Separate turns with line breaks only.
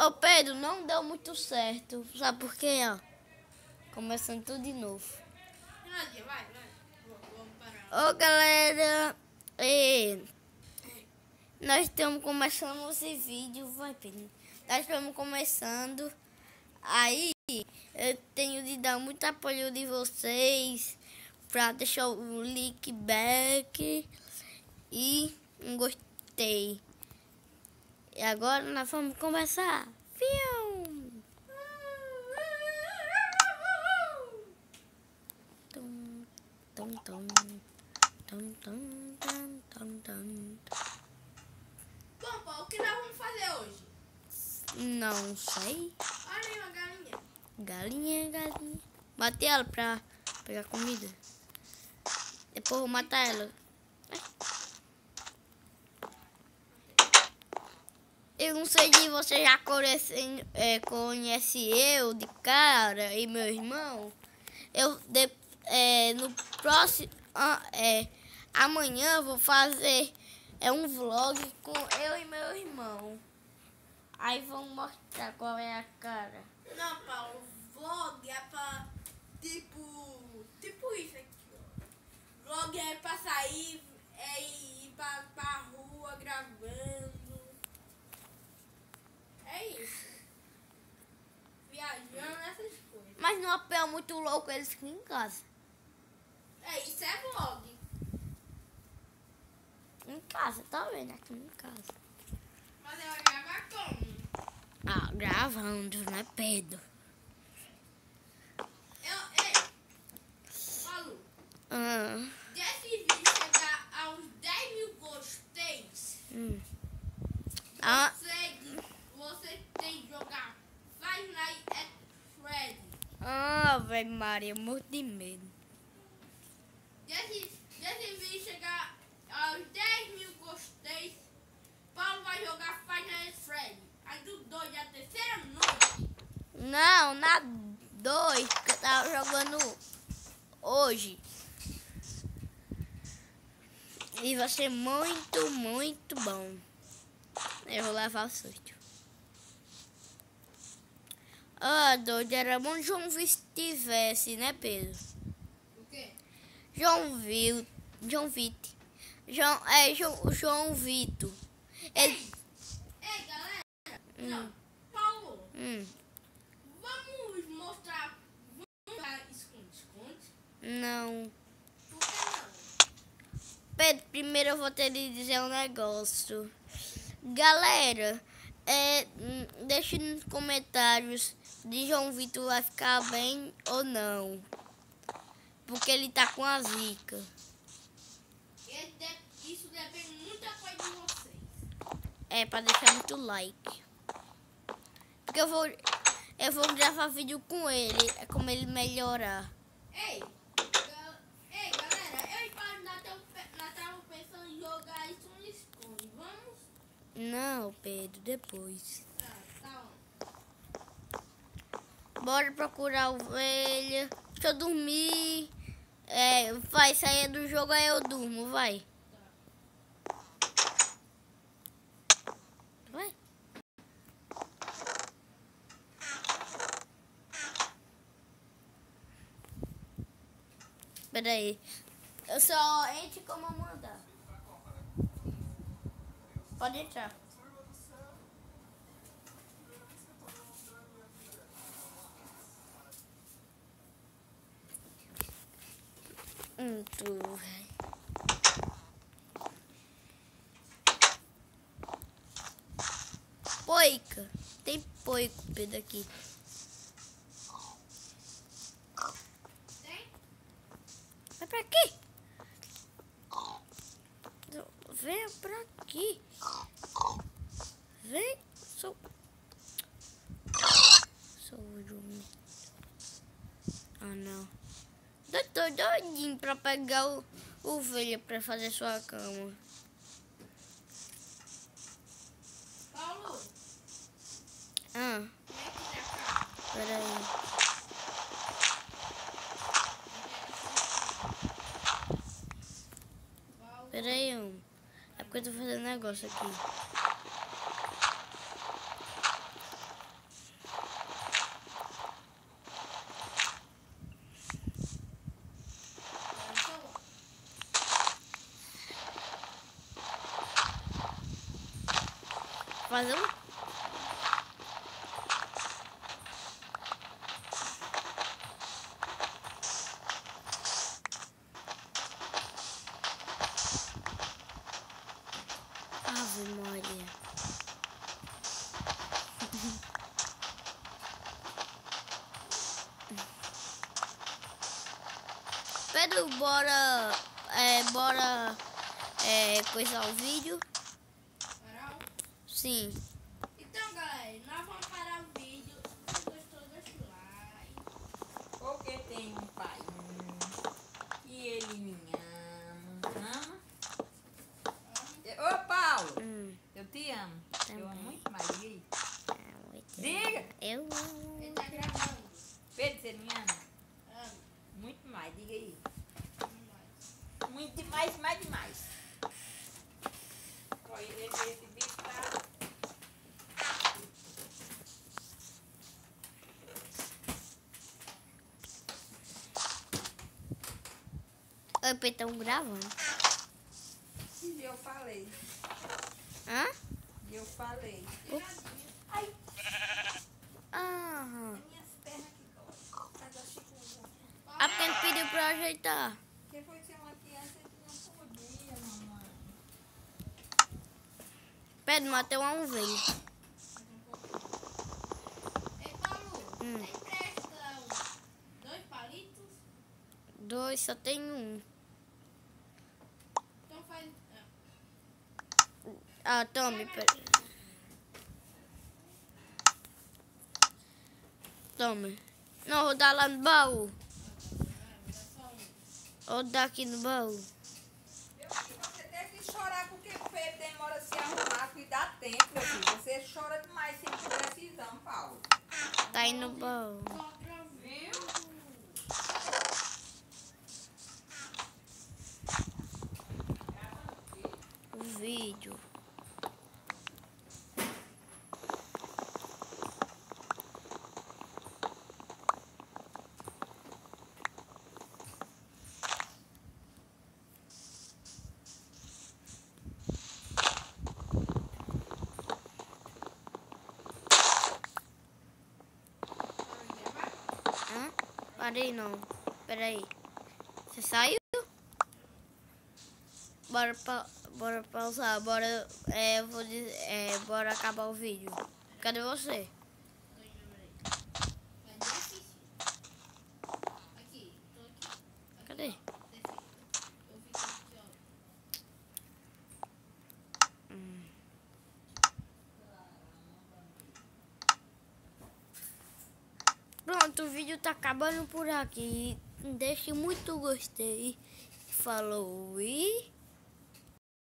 Ô Pedro, não deu muito certo. Sabe por quê, ó? Começando tudo de novo.
Vai. Vamos parar.
Ô galera, nós estamos começando esse vídeo. Vai, Pedro. Nós estamos começando. Aí eu tenho de dar muito apoio de vocês pra deixar o link back e um gostei. E agora nós vamos começar. Fium! Tum, tum, tum, tum, tum, tum, tum, tum.
Bom, Paulo, o que nós vamos fazer hoje?
Não sei.
Olha aí uma galinha.
Galinha. Bate ela pra pegar comida. Depois eu vou matar ela. Eu não sei se você já conhece eu de cara e meu irmão. No próximo amanhã eu vou fazer um vlog com eu e meu irmão. Aí vamos mostrar qual é a cara.
Não, Paulo, vlog é pra tipo isso aqui, ó. Vlog é pra sair, ir pra rua gravando. É isso. Viajando, essas coisas.
Mas no apelo muito louco eles ficam em casa.
Isso é vlog.
Em casa, tá vendo? Aqui em casa.
Mas eu vou gravar como?
Ah, gravando, né, Pedro?
Paulo,
Ah.
desse vídeo chegar aos 10 mil gosteis,
Ah.
você tem que jogar Five Nights at Freddy.
Ah, velho Maria, morro de medo.
Desse vídeo chegar aos 10 mil gosteis, Paulo vai jogar Five Nights at Freddy. Aí do 2 da terceira noite.
Não, na 2 que eu tava jogando hoje. E vai ser muito, muito bom. Eu vou levar o susto. Ah, doido, era bom João Vitor tivesse, né, Pedro?
O quê?
João Vitor. João Vitor. Ele...
Ei, galera. Não, Paulo, vamos mostrar. Vamos jogar esconde-esconde?
Não.
Por que não?
Pedro, primeiro eu vou ter de dizer um negócio. Galera, deixe nos comentários se João Vitor vai ficar bem ou não. Porque ele tá com a zica.
Isso depende muito da coisa de vocês.
É, pra deixar muito like. Porque eu vou gravar vídeo com ele, como ele melhorar.
Ei, galera, eu e Paulo nós estávamos pensando em jogar isso no esconde. Vamos?
Não, Pedro, depois.
Tá
Bora procurar ovelha. Deixa eu dormir. Vai sair do jogo, aí eu durmo, vai. Vai. Peraí. Eu só entre como eu mandar. Pode entrar. Tu, Poica. Tem poico, Pedro, aqui.
Tem?
Vai pra aqui. Vem pra aqui. Vem. Sou jumento. Ah, não. Tô doidinho pra pegar o ovelha pra fazer sua cama.
Paulo,
Ah, peraí. Peraí, é porque eu tô fazendo negócio aqui. Fazer um... Ave Maria. Pedro, bora coisar o vídeo?
Parar?
Sim.
Então, galera, nós vamos parar o vídeo. Se gostou, deixa o like.
Porque tem um pai que ele me ama. Ô, Paulo, eu te amo. Eu amo muito mais. Diga aí. Diga.
Eu amo.
Ele tá gravando.
Pedro, você me ama?
Amo.
Muito mais. Diga aí.
Mais.
Muito demais, mais demais. Olha, esse bicho tá...
Oi, Pedro, estão gravando.
E eu falei.
Hã?
E eu falei.
Ai,
Ah.
Minhas pernas que dói. Mas eu chico.
A Pedro pediu pra ajeitar.
Porque foi ser uma criança que não podia, mamãe.
Pedro, matei uma ovelha.
ei, Paulo,
Hum.
você empresta 2 palitos?
2, só tem um.
Então faz...
Ah, tome, pera. Tome. Não, vou dar lá no baú. Vou dar aqui no baú.
Meu filho, você tem que chorar porque o Pedro demora a se arrumar, que dá tempo, meu filho. Você chora demais sem precisão, Paulo.
Tá aí no baú.
Viu?
O vídeo. Hã? Parei não. Peraí. Você saiu? Bora pausar. Bora, eu vou dizer, bora acabar o vídeo. Cadê você?
Aqui, tô aqui.
Cadê?
Eu fico aqui, ó.
Pronto, o vídeo tá acabando por aqui. Deixe muito gostei. Falou e...